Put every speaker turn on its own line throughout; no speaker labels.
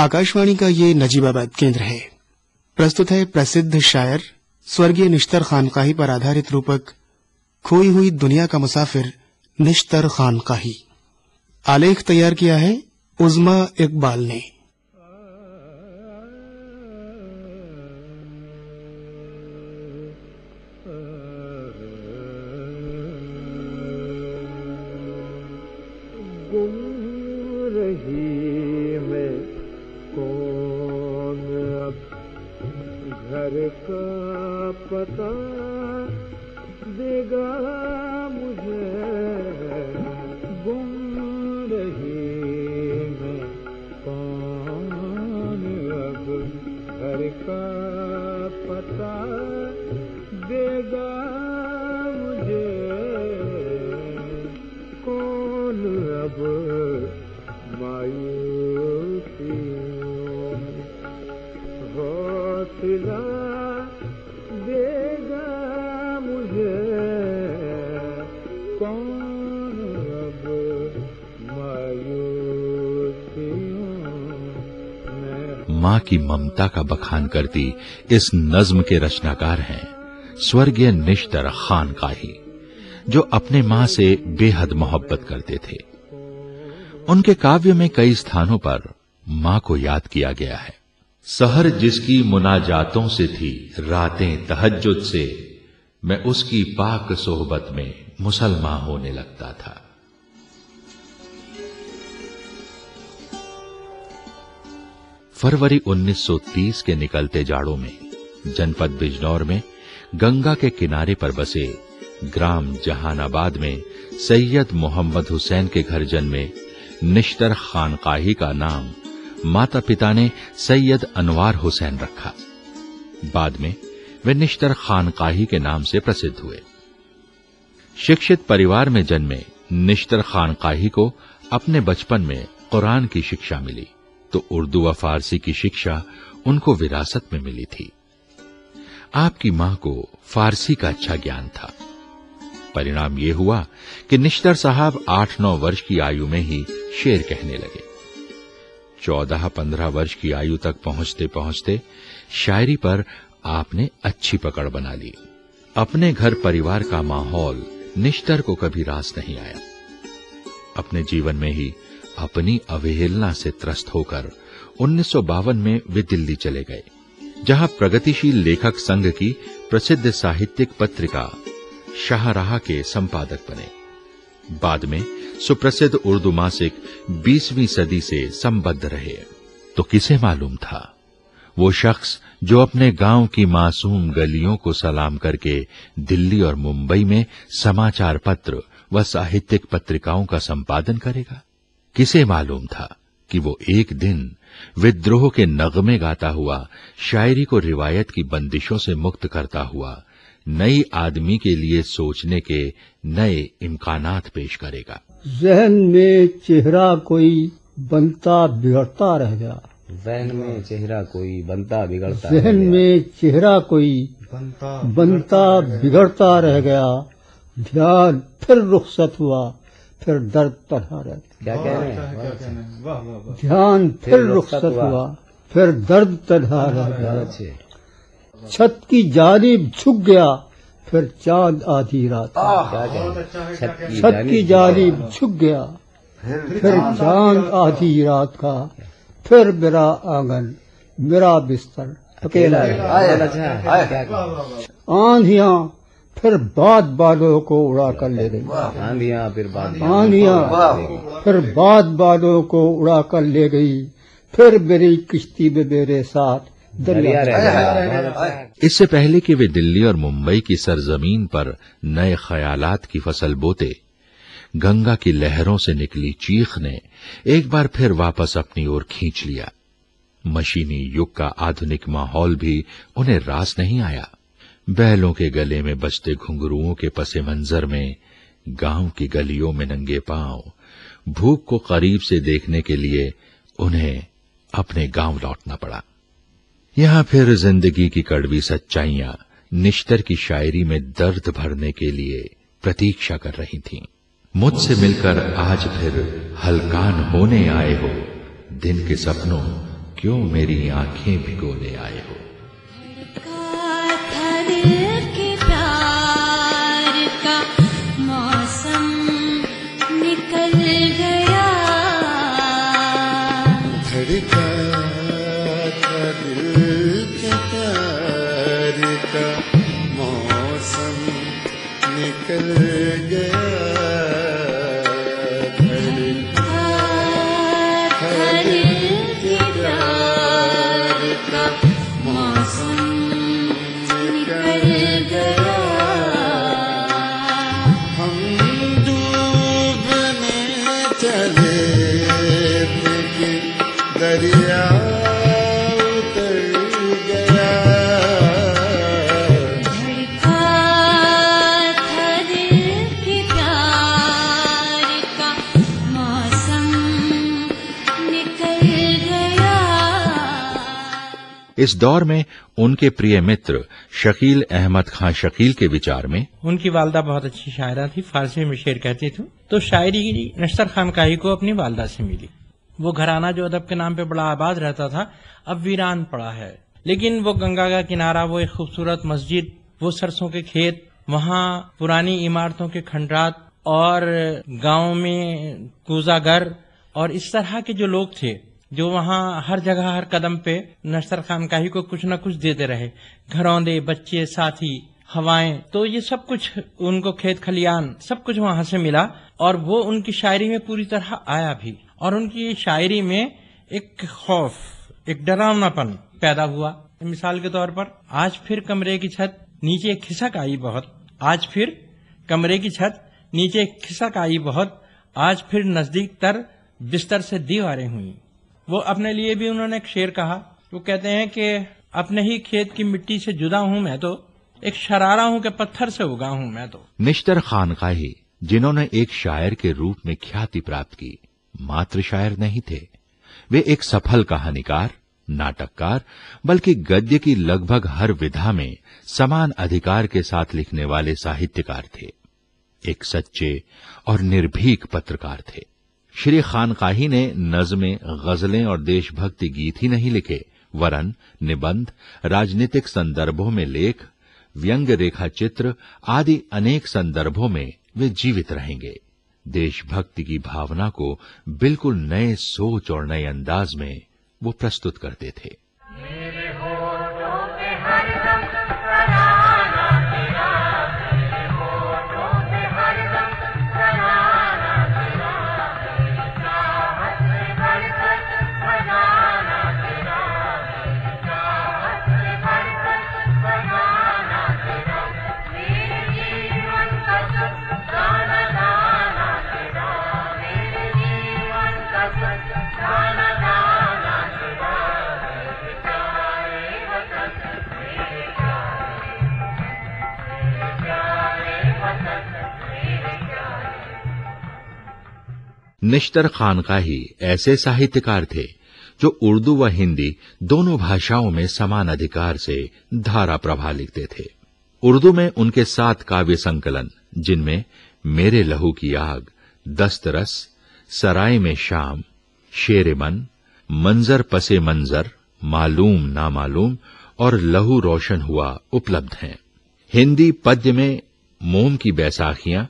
आकाशवाणी का ये नजीबाबाद केंद्र है। प्रस्तुत है प्रसिद्ध शायर स्वर्गीय निश्तर खानकाही पर आधारित रूपक खोई हुई दुनिया का मुसाफिर निश्तर खानकाही। आलेख तैयार किया है उज़्मा इकबाल ने।
गुम रही मैं कौन अब घर का पता देगा मुझे। गुम रही मैं कौन अब घर का पता देगा मुझे। कौन अब मायूसियों में हौसला देगा मुझे। कौन अब मायूसियों में।
माँ की ममता का बखान करती इस नज्म के रचनाकार हैं स्वर्गीय निश्तर खानकाही, जो अपने माँ से बेहद मोहब्बत करते थे। उनके काव्य में कई स्थानों पर माँ को याद किया गया है। सहर जिसकी मुनाजातों से थी, रातें तहज्जुद से, मैं उसकी पाक सोहबत में मुसलमान होने लगता था। फरवरी 1930 के निकलते जाड़ों में जनपद बिजनौर में गंगा के किनारे पर बसे ग्राम जहानाबाद में सैयद मोहम्मद हुसैन के घर जन्मे निश्तर खानकाही का नाम माता पिता ने सैयद अनवार हुसैन रखा। बाद में वे निश्तर खानकाही के नाम से प्रसिद्ध हुए। शिक्षित परिवार में जन्मे निश्तर खानकाही को अपने बचपन में कुरान की शिक्षा मिली, तो उर्दू व फारसी की शिक्षा उनको विरासत में मिली थी। आपकी मां को फारसी का अच्छा ज्ञान था। परिणाम ये हुआ कि निश्तर साहब 8-9 वर्ष की आयु में ही शेर कहने लगे। 14-15 वर्ष की आयु तक पहुंचते पहुंचते शायरी पर आपने अच्छी पकड़ बना ली। अपने घर परिवार का माहौल निश्तर को कभी रास नहीं आया। अपने जीवन में ही अपनी अवहेलना से त्रस्त होकर 1952 में वे दिल्ली चले गए, जहां प्रगतिशील लेखक संघ की प्रसिद्ध साहित्यिक पत्रिका शाहराह के संपादक बने। बाद में सुप्रसिद्ध उर्दू मासिक 20वीं सदी से संबद्ध रहे। तो किसे मालूम था, वो शख्स जो अपने गांव की मासूम गलियों को सलाम करके दिल्ली और मुंबई में समाचार पत्र व साहित्यिक पत्रिकाओं का संपादन करेगा। किसे मालूम था कि वो एक दिन विद्रोह के नगमे गाता हुआ शायरी को रिवायत की बंदिशों से मुक्त करता हुआ नई आदमी के लिए सोचने के नए इम्कानात पेश करेगा।
ज़हन में चेहरा कोई बनता बिगड़ता रह गया।
ज़हन में चेहरा कोई बनता बिगड़ता।
ज़हन में चेहरा कोई बनता बिगड़ता रह गया। ध्यान फिर रुखसत हुआ, फिर दर्द तन्हा रह गया।
क्या कह रहे हैं?
ध्यान फिर रुखसत हुआ, फिर दर्द तन्हा रह गया। छत की जानिब झुक गया, फिर चांद आधी रात। छत की जानिब झुक गया, फिर चांद आधी रात का। फिर मेरा आंगन, मेरा बिस्तर अकेला। आंधियां फिर बाद बादलों को उड़ा कर ले गई।
आंधियां
फिर बाद बादलों को उड़ा कर ले गई। फिर मेरी किश्ती में मेरे साथ दरिया रह।
इससे पहले कि वे दिल्ली और मुंबई की सरजमीन पर नए ख्यालात की फसल बोते, गंगा की लहरों से निकली चीख ने एक बार फिर वापस अपनी ओर खींच लिया। मशीनी युग का आधुनिक माहौल भी उन्हें रास नहीं आया। बैलों के गले में बजते घुंघरुओं के पसे मंजर में गांव की गलियों में नंगे पांव भूख को करीब से देखने के लिए उन्हें अपने गांव लौटना पड़ा। यहां फिर जिंदगी की कड़वी सच्चाइयां निश्तर की शायरी में दर्द भरने के लिए प्रतीक्षा कर रही थीं। मुझसे मिलकर आज फिर हलकान होने आए हो, दिन के सपनों क्यों मेरी आंखें भिगोने आए हो।
था दिल के प्यार का मौसम निकल गया,
धड़का था दिल के प्यार का मौसम निकल गया, धड़का था दिल के प्यार का मौसम निकल गया। हम डूबने चले थे कि दरिया उतर गया,
धड़का था दिल के प्यार का मौसम निकल गया।
इस दौर में उनके प्रिय मित्र शकील अहमद खां शकील के विचार में
उनकी वालदा बहुत अच्छी शायरा थी, फारसी में शेर कहती थी, तो शायरी नश्तर खानकाही को अपनी वालदा से मिली। वो घराना जो अदब के नाम पे बड़ा आबाद रहता था अब वीरान पड़ा है, लेकिन वो गंगा का किनारा, वो एक खूबसूरत मस्जिद, वो सरसों के खेत, वहाँ पुरानी इमारतों के खंडरात और गांव में कूजागर और इस तरह के जो लोग थे जो वहाँ हर जगह हर कदम पे नश्तर खानकाही को कुछ न कुछ देते रहे, घरौंदे, बच्चे, साथी, हवाएं, तो ये सब कुछ उनको खेत खलियान सब कुछ वहां से मिला और वो उनकी शायरी में पूरी तरह आया भी। और उनकी शायरी में एक खौफ, एक डरावनापन पैदा हुआ। मिसाल के तौर पर, आज फिर कमरे की छत नीचे खिसक आई बहुत, आज फिर कमरे की छत नीचे खिसक आई बहुत, आज फिर नजदीक तर बिस्तर से दीवारें हुई। वो अपने लिए भी उन्होंने एक शेर कहा, वो कहते हैं कि अपने ही खेत की मिट्टी से जुदा हूं मैं तो, एक शरारा हूं कि पत्थर से उगा हूं मैं तो।
निश्तर खानकाही, जिन्होंने एक शायर के रूप में ख्याति प्राप्त की, मात्र शायर नहीं थे, वे एक सफल कहानीकार, नाटककार, बल्कि गद्य की लगभग हर विधा में समान अधिकार के साथ लिखने वाले साहित्यकार थे। एक सच्चे और निर्भीक पत्रकार थे। श्री खानकाही ने नज़्में, गजलें और देशभक्ति गीत ही नहीं लिखे, वरन निबंध, राजनीतिक संदर्भों में लेख, व्यंग्य रेखा चित्र आदि अनेक संदर्भों में वे जीवित रहेंगे। देशभक्ति की भावना को बिल्कुल नए सोच और नए अंदाज में वो प्रस्तुत करते थे। निश्तर खानकाही ऐसे साहित्यकार थे जो उर्दू व हिंदी दोनों भाषाओं में समान अधिकार से धारा प्रभा लिखते थे। उर्दू में उनके 7 काव्य संकलन, जिनमें मेरे लहू की आग, दस्तरस, सराय में शाम, शेर मन, मंजर पसे मंजर, मालूम नामालूम और लहू रोशन हुआ उपलब्ध हैं। हिंदी पद्य में मोम की बैसाखियां,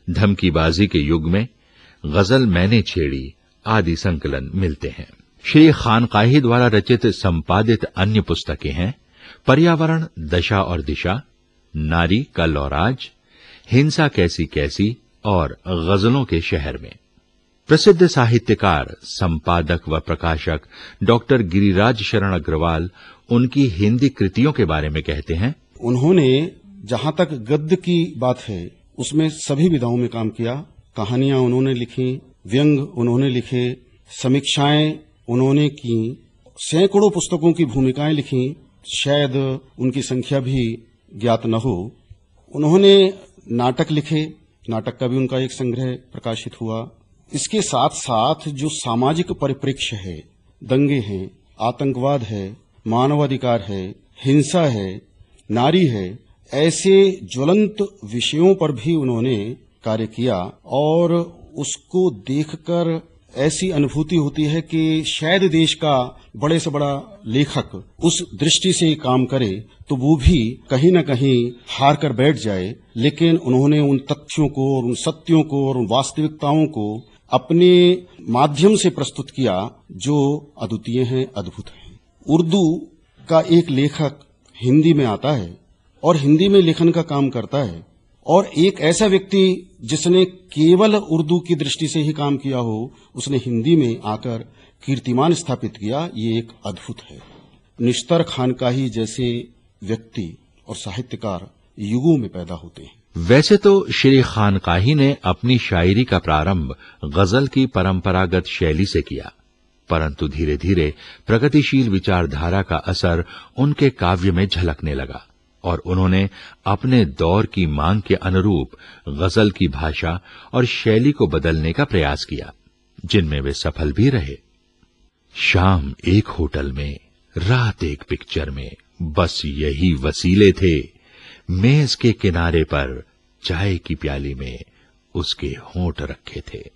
धमकीबाजी के युग में, गजल मैंने छेड़ी आदि संकलन मिलते हैं। श्री खानकाही द्वारा रचित संपादित अन्य पुस्तकें हैं पर्यावरण, दशा और दिशा, नारी, कल और आज, हिंसा कैसी कैसी और गजलों के शहर में। प्रसिद्ध साहित्यकार, संपादक व प्रकाशक डॉक्टर गिरिराज शरण अग्रवाल उनकी हिंदी कृतियों के बारे में कहते हैं,
उन्होंने जहां तक गद्य की बात है उसमें सभी विधाओं में काम किया। कहानियां उन्होंने लिखी, व्यंग उन्होंने लिखे, समीक्षाएं उन्होंने की, सैकड़ों पुस्तकों की भूमिकाएं लिखी, शायद उनकी संख्या भी ज्ञात न हो। उन्होंने नाटक लिखे, नाटक का भी उनका एक संग्रह प्रकाशित हुआ। इसके साथ साथ जो सामाजिक परिप्रेक्ष्य है, दंगे हैं, आतंकवाद है, मानवाधिकार है, हिंसा है, नारी है, ऐसे ज्वलंत विषयों पर भी उन्होंने कार्य किया और उसको देखकर ऐसी अनुभूति होती है कि शायद देश का बड़े से बड़ा लेखक उस दृष्टि से काम करे तो वो भी कहीं न कहीं हार कर बैठ जाए, लेकिन उन्होंने उन तथ्यों को और उन सत्यों को और उन वास्तविकताओं को अपने माध्यम से प्रस्तुत किया जो अद्वितीय हैं, अद्भुत हैं। उर्दू का एक लेखक हिंदी में आता है और हिंदी में लेखन का काम करता है, और एक ऐसा व्यक्ति जिसने केवल उर्दू की दृष्टि से ही काम किया हो, उसने हिंदी में आकर कीर्तिमान स्थापित किया, ये एक अद्भुत है। निश्तर खानकाही जैसे व्यक्ति और साहित्यकार युगों में पैदा होते हैं।
वैसे तो श्री खानकाही ने अपनी शायरी का प्रारंभ गजल की परंपरागत शैली से किया, परंतु धीरे धीरे प्रगतिशील विचारधारा का असर उनके काव्य में झलकने लगा और उन्होंने अपने दौर की मांग के अनुरूप गजल की भाषा और शैली को बदलने का प्रयास किया, जिनमें वे सफल भी रहे। शाम एक होटल में, रात एक पिक्चर में, बस यही वसीले थे। मेज के किनारे पर चाय की प्याली में उसके होंठ रखे थे।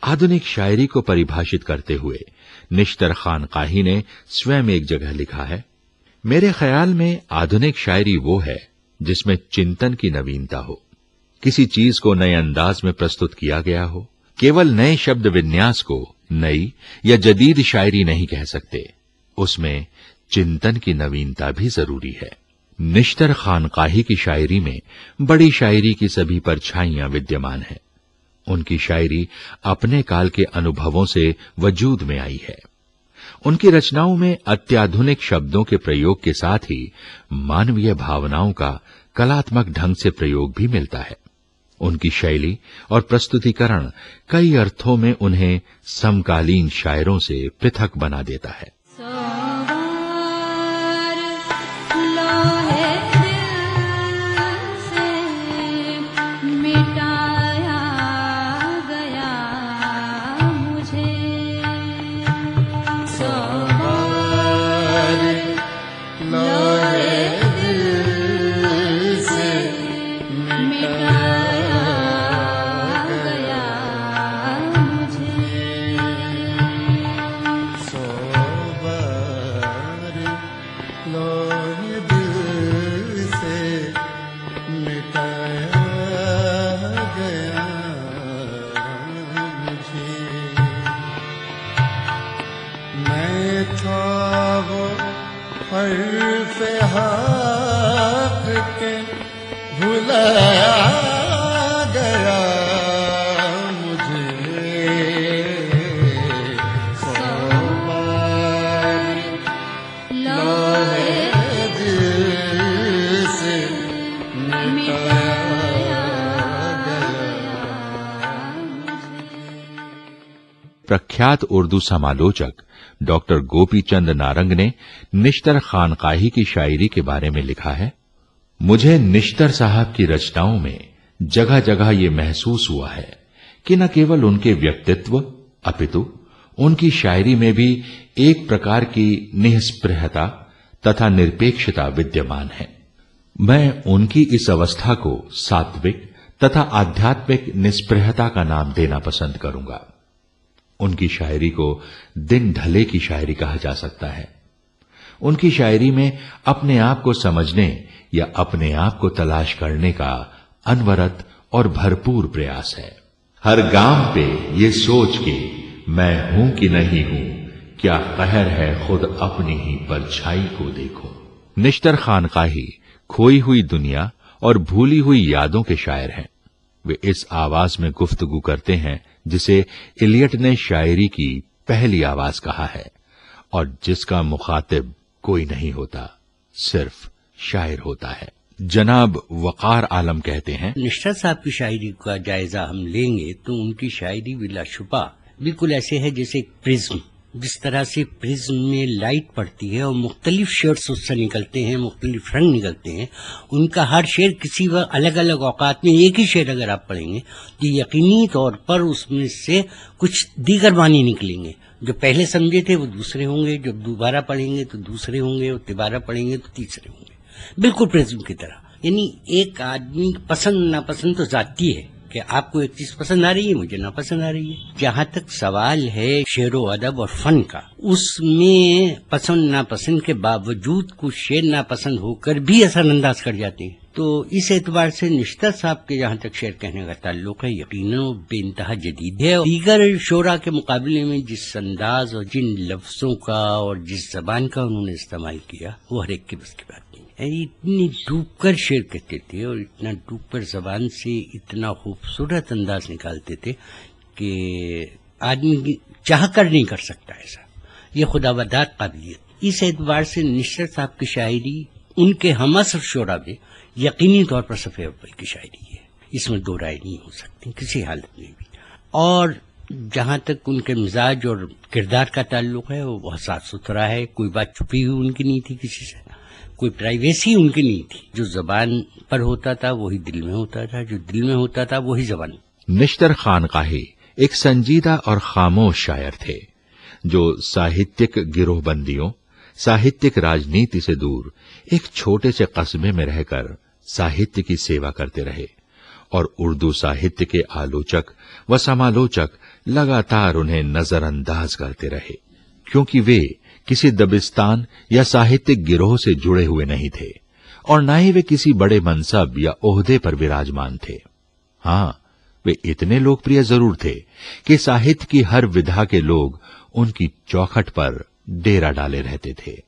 आधुनिक शायरी को परिभाषित करते हुए निश्तर खानकाही ने स्वयं एक जगह लिखा है, मेरे ख्याल में आधुनिक शायरी वो है जिसमें चिंतन की नवीनता हो, किसी चीज को नए अंदाज में प्रस्तुत किया गया हो। केवल नए शब्द विन्यास को नई या जदीद शायरी नहीं कह सकते, उसमें चिंतन की नवीनता भी जरूरी है। निश्तर खानकाही की शायरी में बड़ी शायरी की सभी परछाइयां विद्यमान हैं। उनकी शायरी अपने काल के अनुभवों से वजूद में आई है। उनकी रचनाओं में अत्याधुनिक शब्दों के प्रयोग के साथ ही मानवीय भावनाओं का कलात्मक ढंग से प्रयोग भी मिलता है। उनकी शैली और प्रस्तुतिकरण कई अर्थों में उन्हें समकालीन शायरों से पृथक बना देता है। प्रख्यात उर्दू समालोचक डॉक्टर गोपी चंद नारंग ने निश्तर खानकाही की शायरी के बारे में लिखा है, मुझे निश्तर साहब की रचनाओं में जगह जगह ये महसूस हुआ है कि न केवल उनके व्यक्तित्व अपितु उनकी शायरी में भी एक प्रकार की निःस्पृहता तथा निरपेक्षता विद्यमान है। मैं उनकी इस अवस्था को सात्विक तथा आध्यात्मिक निस्पृहता का नाम देना पसंद करूंगा। उनकी शायरी को दिन ढले की शायरी कहा जा सकता है। उनकी शायरी में अपने आप को समझने या अपने आप को तलाश करने का अनवरत और भरपूर प्रयास है। हर गांव पे ये सोच के मैं हूं कि नहीं हूं, क्या कहर है खुद अपनी ही परछाई को देखो। निश्तर खानकाही खोई हुई दुनिया और भूली हुई यादों के शायर हैं। वे इस आवाज में गुफ्तगू करते हैं जिसे इलियट ने शायरी की पहली आवाज कहा है और जिसका मुखातिब कोई नहीं होता, सिर्फ शायर होता है। जनाब वकार आलम कहते हैं,
निश्तर साहब की शायरी का जायजा हम लेंगे तो उनकी शायरी बिलाशुबा बिल्कुल ऐसे है जैसे एक प्रिज्म, जिस तरह से प्रिज्म में लाइट पड़ती है और मुख्तलिफ शेड्स उससे निकलते हैं, मुख्तलिफ रंग निकलते हैं। उनका हर शेर किसी अलग अलग औकात में, एक ही शेर अगर आप पढ़ेंगे तो यकीनी तौर पर उसमें से कुछ दीगर मानी निकलेंगे। जो पहले समझे थे वो दूसरे होंगे, जब दोबारा पढ़ेंगे तो दूसरे होंगे, और तिबारा पढ़ेंगे तो तीसरे होंगे, बिल्कुल प्रिज्म की तरह। यानी एक आदमी पसंद नापसंद तो जाती है कि आपको एक चीज पसंद आ रही है, मुझे ना पसंद आ रही है। जहाँ तक सवाल है शेर व अदब और फन का, उसमें पसंद नापसंद के बावजूद कुछ शेर नापसंद होकर भी असरअंदाज कर जाते हैं। तो इस एतबार से निश्तर साहब के जहाँ तक शेर कहने का ताल्लुक है, यकीनन बेइंतहा जदीद है। दीगर शोरा के मुकाबले में जिस अंदाज और जिन लफ्जों का और जिस जबान का उन्होंने इस्तेमाल किया, वो हर एक की बस की बात नहीं। इतनी डूबकर शेर कहते थे और इतना डूबकर जबान से इतना खूबसूरत अंदाज निकालते थे कि आदमी चाह कर नहीं कर सकता ऐसा। ये खुदावंदात काबिलियत। इस एतबार से निश्तर साहब की शायरी उनके हमअसर शोरा में यकीनी तौर पर सफ़े अव्वल की शायरी है, इसमें दो राय नहीं हो सकती किसी हालत में भी। और जहाँ तक उनके मिजाज और किरदार का ताल्लुक है, वो बहुत साफ सुथरा है। कोई बात छुपी हुई उनकी नहीं थी किसी से, कोई प्राइवेसी उनकी नहीं थी। जो जबान पर होता था वही दिल में होता था, जो दिल में होता था वही जबान।
निश्तर खानकाही एक संजीदा और खामोश शायर थे, जो साहित्यिक गिरोहबंदियों, साहित्यिक राजनीति से दूर एक छोटे से कस्बे में रहकर साहित्य की सेवा करते रहे और उर्दू साहित्य के आलोचक व समालोचक लगातार उन्हें नजरअंदाज करते रहे, क्योंकि वे किसी दबिस्तान या साहित्यिक गिरोह से जुड़े हुए नहीं थे और न ही वे किसी बड़े मनसब या ओहदे पर विराजमान थे। हाँ, वे इतने लोकप्रिय जरूर थे कि साहित्य की हर विधा के लोग उनकी चौखट पर डेरा डाले रहते थे।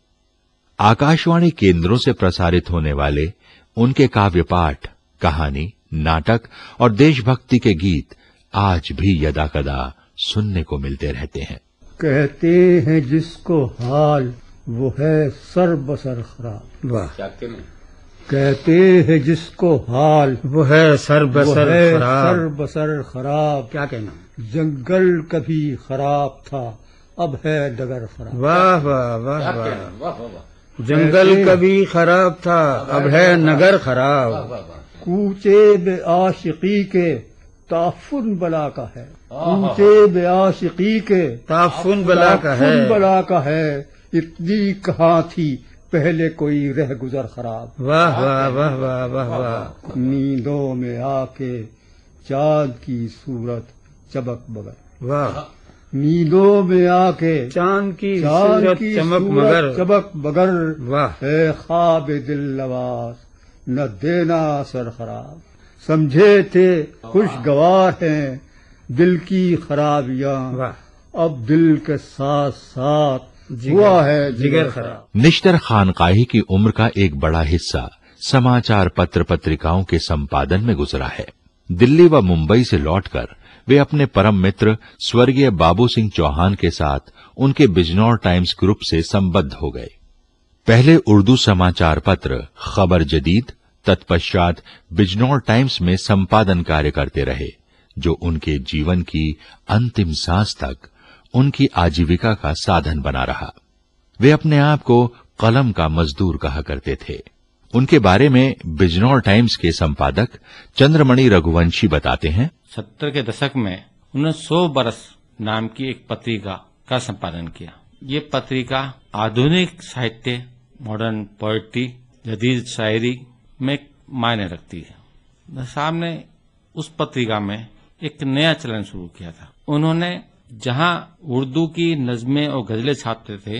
आकाशवाणी केंद्रों से प्रसारित होने वाले उनके काव्य पाठ, कहानी, नाटक और देशभक्ति के गीत आज भी यदाकदा सुनने को मिलते रहते हैं।
कहते हैं जिसको हाल वो है सर बसर खराब। वाह, कहते हैं जिसको हाल
वो है सर बसर खराब।
सर बसर खराब।
क्या कहना?
जंगल कभी खराब था, अब है डगर खराब।
वाह वाह वाह वाह। जंगल कभी खराब था, अब है नगर खराब।
कूचे बे आशिकी के ताफुन बला का है, कूचे बे आशिकी के
ताफुन बला का है,
ताफुन बला का है। इतनी कहाँ थी पहले कोई रह गुजर खराब।
वाह वाह वाह वाह वाह वाह।
नींदों में आके चांद की सूरत चमक मगर।
वाह।
नींदों में आके
चांद की सूरत चमक मगर,
चमक मगर।
वाह।
है ख्वाब दिल नवाज न देना सर खराब। समझे थे खुशगवार हैं दिल की खराबियां, अब दिल के साथ साथ हुआ है जिगर खराब।
निश्तर खानकाही की उम्र का एक बड़ा हिस्सा समाचार पत्र पत्रिकाओं के संपादन में गुजरा है। दिल्ली व मुंबई से लौटकर वे अपने परम मित्र स्वर्गीय बाबू सिंह चौहान के साथ उनके बिजनौर टाइम्स ग्रुप से संबद्ध हो गए। पहले उर्दू समाचार पत्र खबर जदीद, तत्पश्चात बिजनौर टाइम्स में संपादन कार्य करते रहे, जो उनके जीवन की अंतिम सांस तक उनकी आजीविका का साधन बना रहा। वे अपने आप को कलम का मजदूर कहा करते थे। उनके बारे में बिजनौर टाइम्स के संपादक चंद्रमणि रघुवंशी बताते हैं,
70 के दशक में उन्होंने 100 बरस नाम की एक पत्रिका का संपादन किया। ये पत्रिका आधुनिक साहित्य, मॉडर्न पोएट्री, जदीद शायरी में मायने रखती है। साहब ने उस पत्रिका में एक नया चलन शुरू किया था। उन्होंने जहां उर्दू की नज़में और गजलें छापते थे,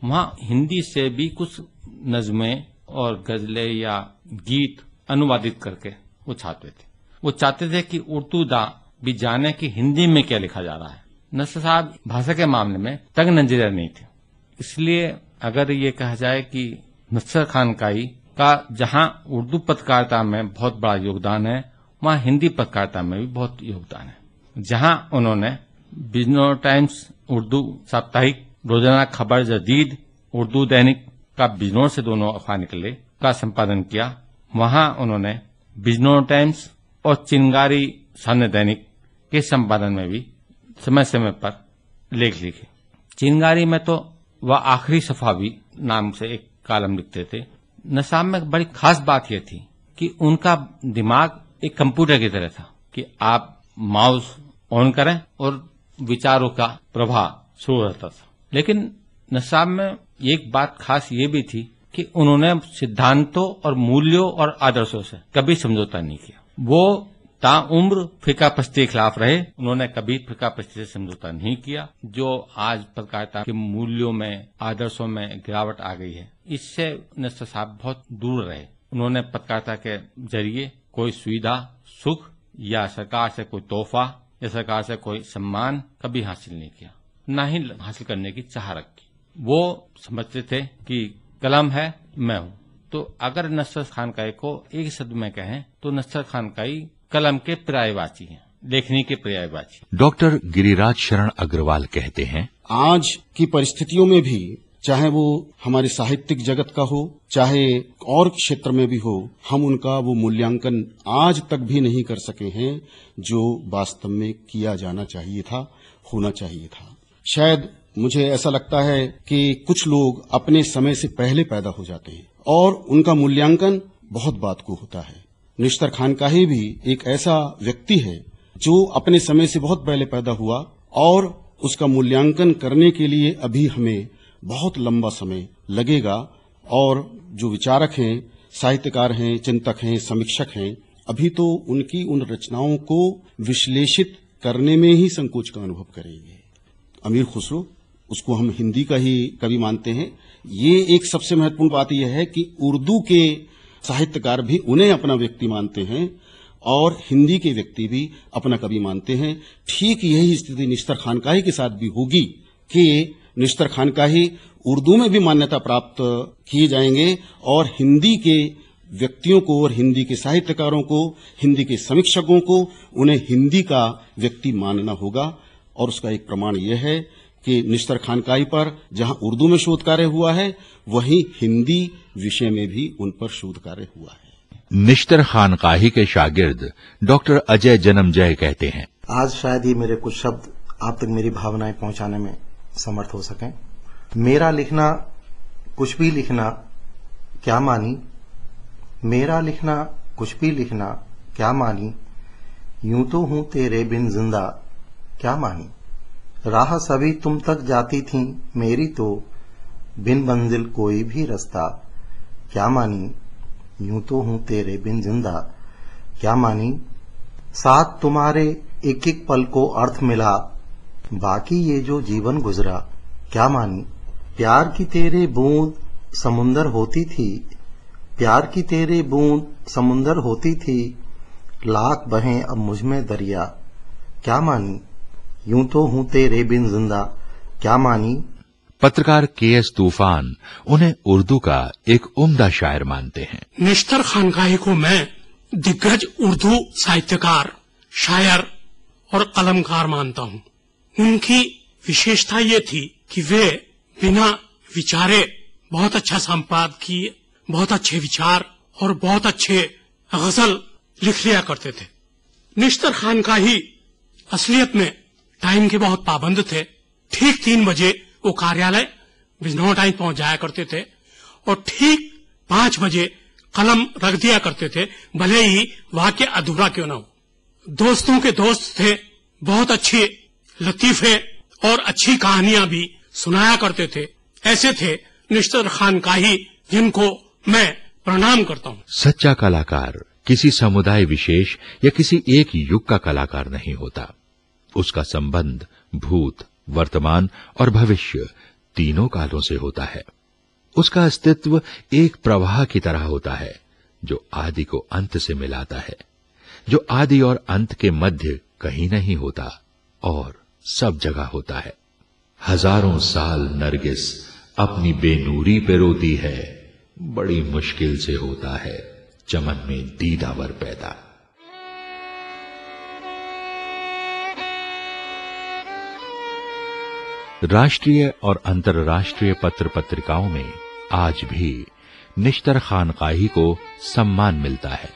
वहां हिंदी से भी कुछ नज़में और गजलें या गीत अनुवादित करके वो छापते थे। वो चाहते थे कि उर्दू दा भी जाने कि हिंदी में क्या लिखा जा रहा है। नस्र साहब भाषा के मामले में तंग नजर नहीं थे। इसलिए अगर ये कहा जाए कि नस्र खानकाही का जहां उर्दू पत्रकारिता में बहुत बड़ा योगदान है, वहां हिंदी पत्रकारिता में भी बहुत योगदान है। जहां उन्होंने बिजनौर टाइम्स उर्दू साप्ताहिक, रोजाना खबर जदीद उर्दू दैनिक का बिजनौर से दोनों अखबार निकले का संपादन किया, वहां उन्होंने बिजनौर टाइम्स और चिंगारी सामने दैनिक के संपादन में भी समय समय पर लेख लिखे। चिंगारी में तो वह आखिरी सफा भी नाम से एक कॉलम लिखते थे। नसाब में बड़ी खास बात यह थी कि उनका दिमाग एक कंप्यूटर की तरह था कि आप माउस ऑन करें और विचारों का प्रवाह शुरू रहता था। लेकिन नसाब में एक बात खास ये भी थी कि उन्होंने सिद्धांतों और मूल्यों और आदर्शों से कभी समझौता नहीं किया। वो ताउम्र फिरकापरस्ती के खिलाफ रहे। उन्होंने कभी फिरकापरस्ती से समझौता नहीं किया। जो आज पत्रकारिता के मूल्यों में, आदर्शों में गिरावट आ गई है, इससे नस्तर साहब बहुत दूर रहे। उन्होंने पत्रकारिता के जरिए कोई सुविधा, सुख या सरकार से कोई तोहफा या सरकार से कोई सम्मान कभी हासिल नहीं किया, न ही हासिल करने की चाह रखी। वो समझते थे कि कलम है, मैं हूँ। तो अगर नस्तर खानकाही को एक शब्द में कहें तो नस्तर खानकाही कलम के पर्यायवाची हैं, लेखनी के पर्यायवाची।
डॉक्टर गिरिराज शरण अग्रवाल कहते हैं,
आज की परिस्थितियों में भी, चाहे वो हमारे साहित्यिक जगत का हो, चाहे और क्षेत्र में भी हो, हम उनका वो मूल्यांकन आज तक भी नहीं कर सके हैं जो वास्तव में किया जाना चाहिए था, होना चाहिए था। शायद मुझे ऐसा लगता है कि कुछ लोग अपने समय से पहले पैदा हो जाते हैं और उनका मूल्यांकन बहुत बात को होता है। निश्तर खानकाही भी एक ऐसा व्यक्ति है जो अपने समय से बहुत पहले पैदा हुआ और उसका मूल्यांकन करने के लिए अभी हमें बहुत लंबा समय लगेगा। और जो विचारक हैं, साहित्यकार हैं, चिंतक हैं, समीक्षक हैं, अभी तो उनकी उन रचनाओं को विश्लेषित करने में ही संकोच का अनुभव करेंगे। अमीर खुसरो, उसको हम हिंदी का ही कवि मानते हैं। ये एक सबसे महत्वपूर्ण बात यह है कि उर्दू के साहित्यकार भी उन्हें अपना व्यक्ति मानते हैं और हिंदी के व्यक्ति भी अपना कवि मानते हैं। ठीक यही स्थिति निश्तर खानकाही के साथ भी होगी कि निश्तर खानकाही उर्दू में भी मान्यता प्राप्त किए जाएंगे और हिंदी के व्यक्तियों को और हिंदी के साहित्यकारों को, हिंदी के समीक्षकों को उन्हें हिंदी का व्यक्ति मानना होगा। और उसका एक प्रमाण यह है कि निश्तर खानकाही पर जहां उर्दू में शोध कार्य हुआ है, वहीं हिंदी विषय में भी उन पर शोध कार्य हुआ है।
निश्तर खानकाही के शागिर्द डॉक्टर अजय जन्मजय कहते हैं,
आज शायद ही मेरे कुछ शब्द आप तक मेरी भावनाएं पहुंचाने में समर्थ हो सकें। मेरा लिखना, कुछ भी लिखना क्या मानी, मेरा लिखना, कुछ भी लिखना क्या मानी, यूं तो हूं तेरे बिन जिंदा क्या मानी, राह सभी तुम तक जाती थी मेरी तो, बिन मंजिल कोई भी रास्ता क्या मानी, यूं तो हूं तेरे बिन जिंदा क्या मानी, साथ तुम्हारे एक एक पल को अर्थ मिला, बाकी ये जो जीवन गुजरा क्या मानी, प्यार की तेरे बूंद समुंदर होती थी, प्यार की तेरे बूंद समुंदर होती थी, लाख बहें अब मुझ में दरिया क्या मानी, यूं तो हूं तेरे बिन जिंदा क्या मानी।
पत्रकार के.एस. तूफान उन्हें उर्दू का एक उम्दा शायर मानते हैं।
निश्तर खानकाही को मैं दिग्गज उर्दू साहित्यकार, शायर और कलमकार मानता हूँ। उनकी विशेषता ये थी कि वे बिना विचारे बहुत अच्छा संपादकीय, बहुत अच्छे विचार और बहुत अच्छे गजल लिख लिया करते थे। निश्तर खानकाही असलियत में टाइम के बहुत पाबंद थे। ठीक 3 बजे वो कार्यालय बिजनौर टाइम पहुंच जाया करते थे और ठीक 5 बजे कलम रख दिया करते थे, भले ही वाक्य अधूरा क्यों न हो। दोस्तों के दोस्त थे, बहुत अच्छे लतीफे और अच्छी कहानियां भी सुनाया करते थे। ऐसे थे निश्तर खानकाही, जिनको मैं प्रणाम करता हूँ।
सच्चा कलाकार किसी समुदाय विशेष या किसी एक युग का कलाकार नहीं होता। उसका संबंध भूत, वर्तमान और भविष्य तीनों कालों से होता है। उसका अस्तित्व एक प्रवाह की तरह होता है जो आदि को अंत से मिलाता है, जो आदि और अंत के मध्य कहीं नहीं होता और सब जगह होता है। हजारों साल नरगिस अपनी बेनूरी पे रोती है, बड़ी मुश्किल से होता है चमन में दीदावर पैदा। राष्ट्रीय और अंतर्राष्ट्रीय पत्र पत्रिकाओं में आज भी निश्तर खानकाही को सम्मान मिलता है,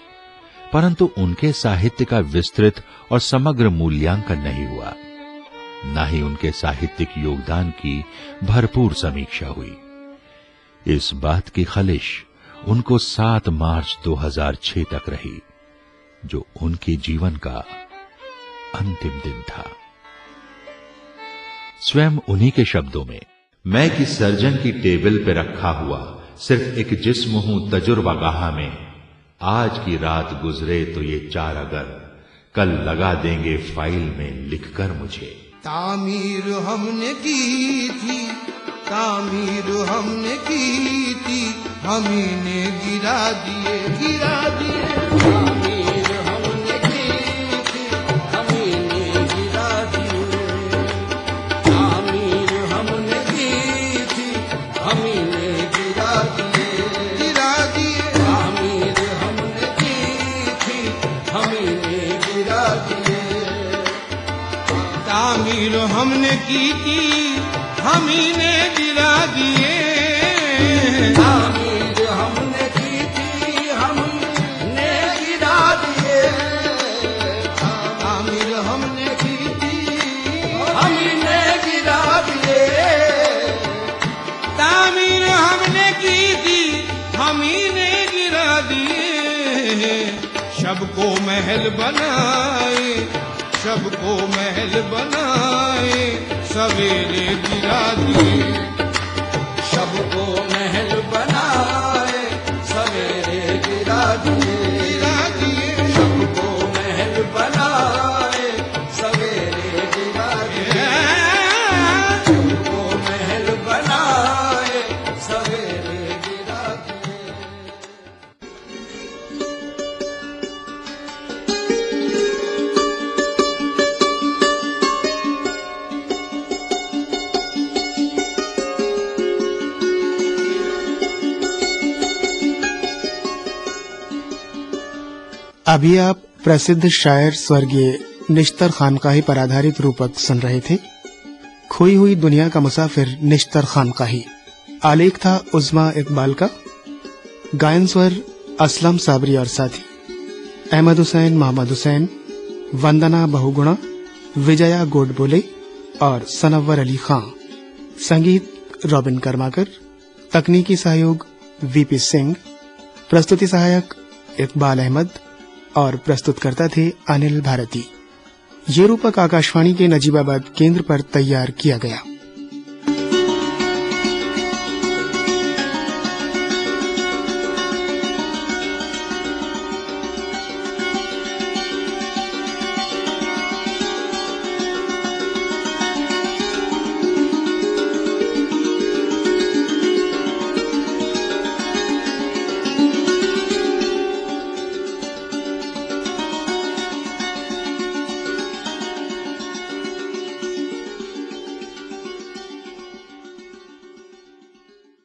परंतु उनके साहित्य का विस्तृत और समग्र मूल्यांकन नहीं हुआ, न ही उनके साहित्यिक योगदान की भरपूर समीक्षा हुई। इस बात की खलिश उनको 7 मार्च 2006 तक रही, जो उनके जीवन का अंतिम दिन था। स्वयं उन्हीं के शब्दों में, मैं कि सर्जन की टेबल पे रखा हुआ सिर्फ एक जिस्म हूं तजुर्बागाह में, आज की रात गुजरे तो ये 4 अगर कल लगा देंगे फाइल में लिखकर मुझे।
तामीर हमने की थी, तामीर हमने की थी, हम इन्हें गिरा दिए, गिरा दिए। तामीर हमने की थी, हम इन्हें गिरा दिए। तामीर हमने की थी, हम इन्हें गिरा दिए, गिरा दिए। तामीर हमने की थी, हम इन्हें गिरा दिए। तामीर हमने की थी, हम इन्हें गिरा दिए। तामीर हमने की थी, हमने गिरा दिए। तामीर हमने की थी, हमने गिरा दिए। तामीर हमने की थी, हमने गिरा दिए। शब को महल बनाए, शब को महल बनाए, सवेरे गिरा दिए। शब को महल बनाए, सवेरे गिरा दिए, गिरा दिए। शब को महल बनाए, सवेरे गिरा दिए। शब को महल बनाए, सवेरे गिरा दिए।
अभी आप प्रसिद्ध शायर स्वर्गीय निश्तर खानकाही पर आधारित रूपक सुन रहे थे। खोई हुई दुनिया का मुसाफिर निश्तर खानकाही। आलेख था उज़्मा इकबाल का। गायन स्वर असलम साबरी और साथी, अहमद हुसैन, मोहम्मद हुसैन, वंदना बहुगुणा, विजया गोडबोले और सनव्वर अली खां। संगीत रॉबिन कर्माकर। तकनीकी सहयोग वीपी सिंह। प्रस्तुति सहायक इकबाल अहमद और प्रस्तुतकर्ता थे अनिल भारती। ये रूपक आकाशवाणी के नजीबाबाद केंद्र पर तैयार किया गया।